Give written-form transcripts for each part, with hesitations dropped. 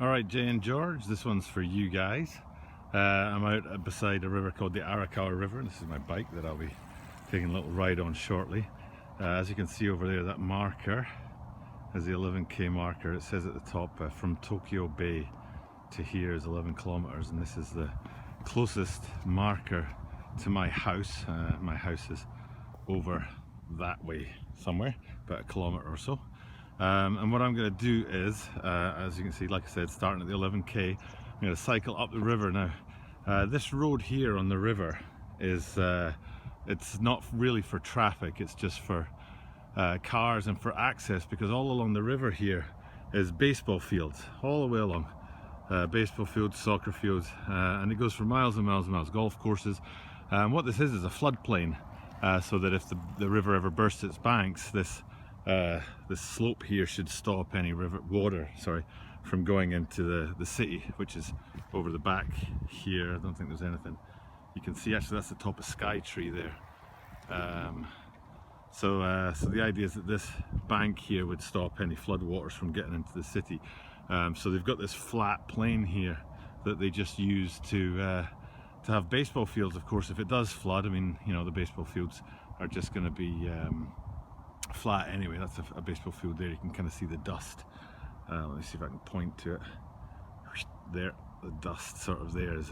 Alright, Jay and George, this one's for you guys. I'm out beside a river called the Arakawa River. This is my bike that I'll be taking a little ride on shortly. As you can see over there, that marker is the 11k marker. It says at the top, from Tokyo Bay to here is 11 kilometers, and this is the closest marker to my house. My house is over that way somewhere, about a kilometer or so. And what I'm going to do is, as you can see, like I said, starting at the 11k, I'm going to cycle up the river. Now, this road here on the river is, it's not really for traffic, it's just for cars and for access, because all along the river here is baseball fields, all the way along. Baseball fields, soccer fields, and it goes for miles and miles and miles, golf courses. What this is a floodplain, so that if the river ever bursts its banks, this slope here should stop any water from going into the city, which is over the back here. I don't think there's anything you can see. Actually, that's the top of Skytree there. So the idea is that this bank here would stop any floodwaters from getting into the city. So they've got this flat plain here that they just use to have baseball fields. Of course, if it does flood, I mean, you know, the baseball fields are just going to be flat anyway. That's a baseball field there. You can kind of see the dust. Let me see if I can point to it. There, the dust sort of there is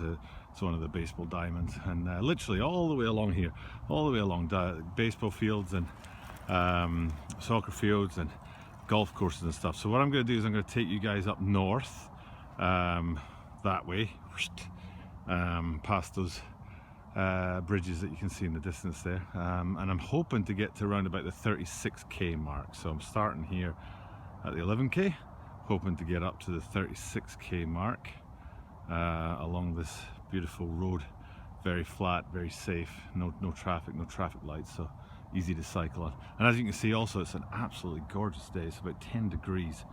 it's one of the baseball diamonds, and literally all the way along here, all the way along baseball fields and soccer fields and golf courses and stuff. So what I'm going to do is I'm going to take you guys up north, that way, past those bridges that you can see in the distance there, and I'm hoping to get to around about the 36k mark. So I'm starting here at the 11k, hoping to get up to the 36k mark along this beautiful road. Very flat, very safe, no traffic, no traffic lights, so easy to cycle on. And as you can see also, it's an absolutely gorgeous day. It's about 10 degrees,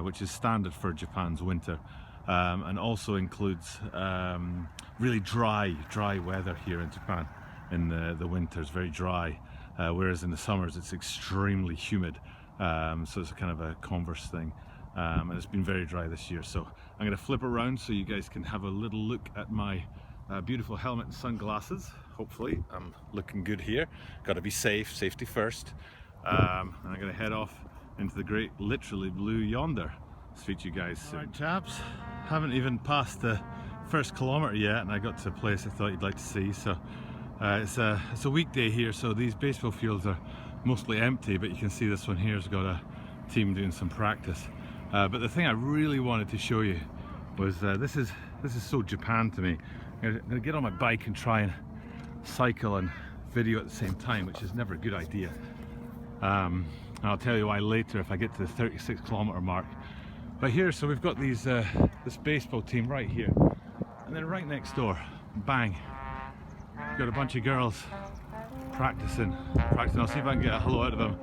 which is standard for Japan's winter. And also includes really dry weather here in Japan. In the winters, very dry, whereas in the summers it's extremely humid. So it's kind of a converse thing, and it's been very dry this year. So I'm going to flip around so you guys can have a little look at my beautiful helmet and sunglasses. Hopefully I'm looking good here. Got to be safe, safety first. And I'm going to head off into the great, literally blue yonder. Speak to you guys soon. Alright chaps, haven't even passed the first kilometre yet, and I got to a place I thought you'd like to see. So it's a weekday here, so these baseball fields are mostly empty, but you can see this one here has got a team doing some practice. But the thing I really wanted to show you was this is so Japan to me. I'm going to get on my bike and try and cycle and video at the same time, which is never a good idea. I'll tell you why later if I get to the 36 kilometre mark. But here, so we've got these this baseball team right here, and then right next door, bang, we've got a bunch of girls practicing. I'll see if I can get a hello out of them.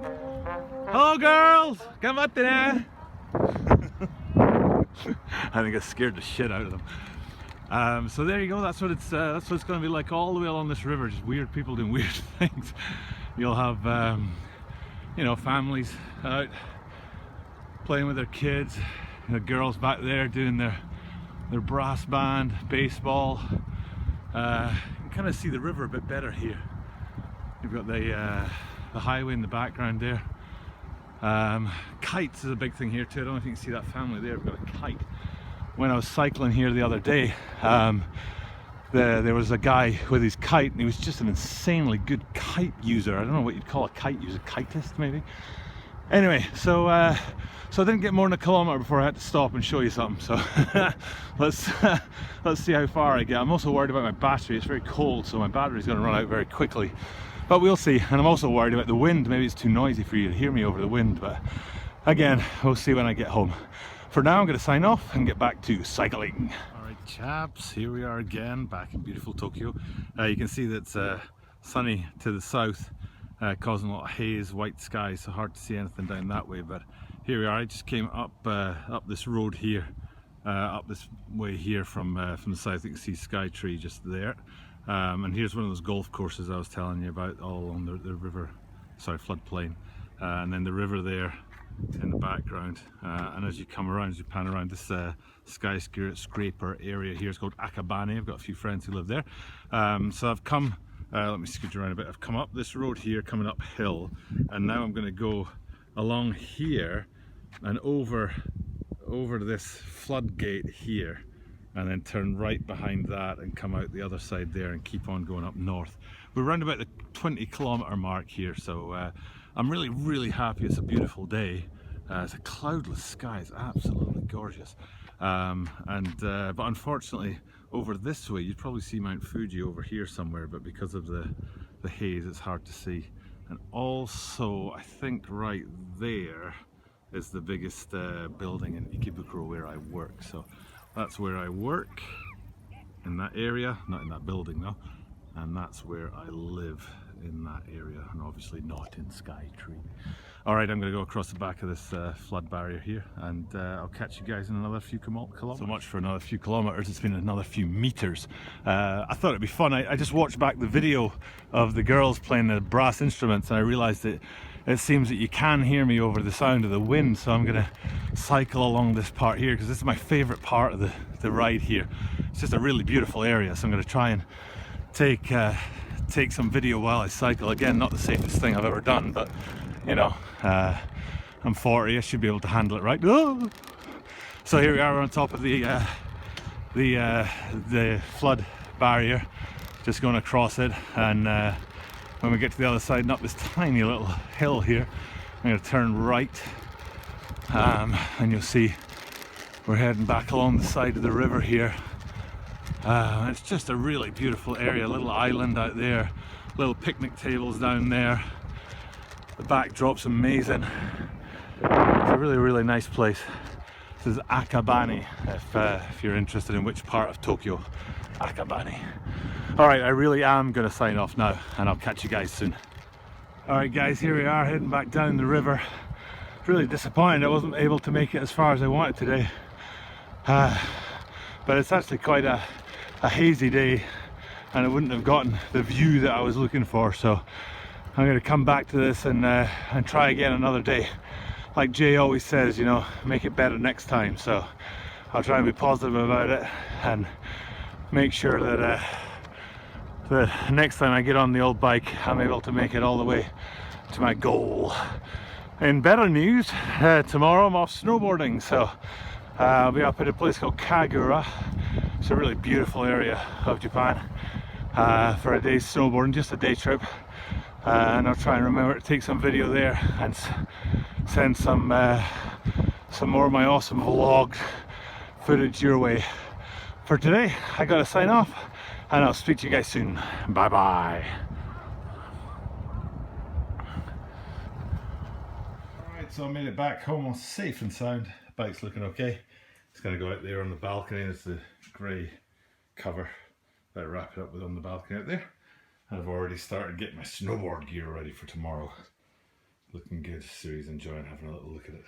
Hello girls! Come up there! I think I scared the shit out of them. So there you go, that's what it's going to be like all the way along this river, just weird people doing weird things. You'll have, you know, families out playing with their kids, the girls back there doing their brass band, baseball. You can kind of see the river a bit better here. You've got the highway in the background there. Kites is a big thing here too. I don't know if you can see that family there. We've got a kite. When I was cycling here the other day, there was a guy with his kite, and he was just an insanely good kite user. I don't know what you'd call a kite user, kitist maybe. Anyway, so I didn't get more than a kilometre before I had to stop and show you something. So let's see how far I get. I'm also worried about my battery. It's very cold, so my battery's going to run out very quickly. But we'll see. And I'm also worried about the wind. Maybe it's too noisy for you to hear me over the wind. But again, we'll see when I get home. For now, I'm going to sign off and get back to cycling. All right, chaps, here we are again, back in beautiful Tokyo. You can see that it's sunny to the south, causing a lot of haze, white skies, so hard to see anything down that way. But here we are. I just came up this road here, up this way here from the south. You can see Skytree just there. And here's one of those golf courses I was telling you about, all along the river, sorry, floodplain. And then the river there in the background, and as you come around, as you pan around this skyscraper area here, it's called Akabane. I've got a few friends who live there, so I've come, let me scoot around a bit, I've come up this road here coming uphill, and now I'm going to go along here and over this floodgate here, and then turn right behind that and come out the other side there and keep on going up north. We're around about the 20-kilometer mark here, so I'm really happy. It's a beautiful day. It's a cloudless sky, it's absolutely gorgeous. But unfortunately over this way you'd probably see Mount Fuji over here somewhere, but because of the haze it's hard to see. And also I think right there is the biggest building in Ikebukuro where I work. So that's where I work, in that area, not in that building though, and that's where I live, in that area, and obviously not in Skytree. Alright, I'm going to go across the back of this flood barrier here, and I'll catch you guys in another few kilometers. So much for another few kilometers, it's been another few meters. I thought it'd be fun. I just watched back the video of the girls playing the brass instruments, and I realised that it seems that you can hear me over the sound of the wind, so I'm going to cycle along this part here because this is my favourite part of the ride here. It's just a really beautiful area, so I'm going to try and take some video while I cycle. Again, not the safest thing I've ever done, but you know, I'm 40, I should be able to handle it right. Oh! So here we are on top of the flood barrier, just going across it, and when we get to the other side and up this tiny little hill here, I'm going to turn right, and you'll see we're heading back along the side of the river here. It's just a really beautiful area, a little island out there, little picnic tables down there. The backdrop's amazing. It's a really nice place. This is Akabane, if you're interested in which part of Tokyo. Akabane. Alright, I really am going to sign off now, and I'll catch you guys soon. Alright guys, here we are heading back down the river. Really disappointed I wasn't able to make it as far as I wanted today. But it's actually quite a hazy day, and I wouldn't have gotten the view that I was looking for, so I'm going to come back to this and try again another day. Like Jay always says, you know, make it better next time. So I'll try and be positive about it and make sure that the next time I get on the old bike I'm able to make it all the way to my goal. In better news, tomorrow I'm off snowboarding, so I'll be up at a place called Kagura. It's a really beautiful area of Japan, for a day's snowboarding, just a day trip. And I'll try and remember to take some video there and send some more of my awesome vlog footage your way. For today, I gotta sign off, and I'll speak to you guys soon. Bye bye. Alright, so I made it back home all safe and sound. Bike's looking okay. It's gonna go out there on the balcony. There's the grey cover that I wrap it up with on the balcony out there. I've already started getting my snowboard gear ready for tomorrow. Looking good. Suri's enjoying having a little look at it.